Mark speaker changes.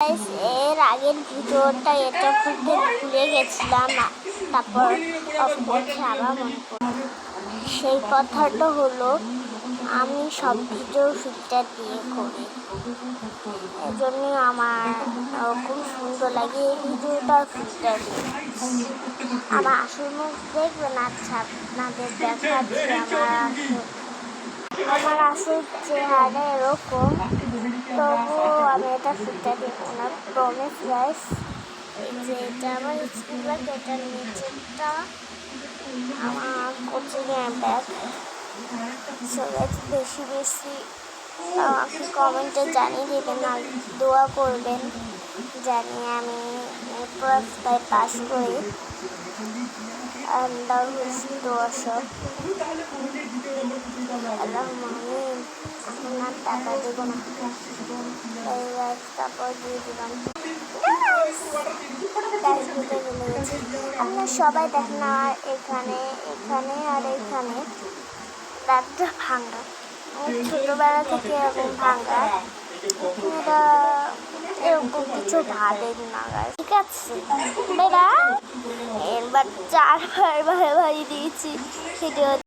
Speaker 1: Guys, এর আগের ভিডিওটা এটা খুলতে ভুলে গেছিলাম, তারপর অফ করছি আবার মনে করলাম। সেই কথাটা হলো, আমি সব ভিডিও ফিল্টার দিয়ে করি, এই জন্যই আমার খুব সুন্দর লাগে এই ভিডিওটা ফিল্টার দিয়ে। আমার আসল মুখ দেখবেন, আচ্ছা আপনাদের দেখাচ্ছি আমার আসল চেহারা এরকম, তবুও আমি এটা ফিল্টার দিব না, প্রমিস গাইস। এই যে এটা আমার স্কুল ব্যাগ, এটার নিচেরটা আমার কোচিংয়ের ব্যাগ। সবাই বেশি বেশি আমাকে কমেন্টে জানিয়ে দেবেন আর দোয়া করবেন জানি আমি পরীক্ষায় পাস করি। আল্লাহ দোয়া সব আমিন। এখন আর টাকা দেবো না, তারপর দিয়ে দিলাম। আপনার সবাই দেখেন, আর এখানে এখানে আর এখানে রাতটা ভাঙ্গা, ছোটবেলা থেকে এরকম ভাঙ্গা, আপনারা এরকম কিছু ভাবেন না গাইস, ঠিক আছে? এবার 4বার ভাই দিয়েছি ভিডিও।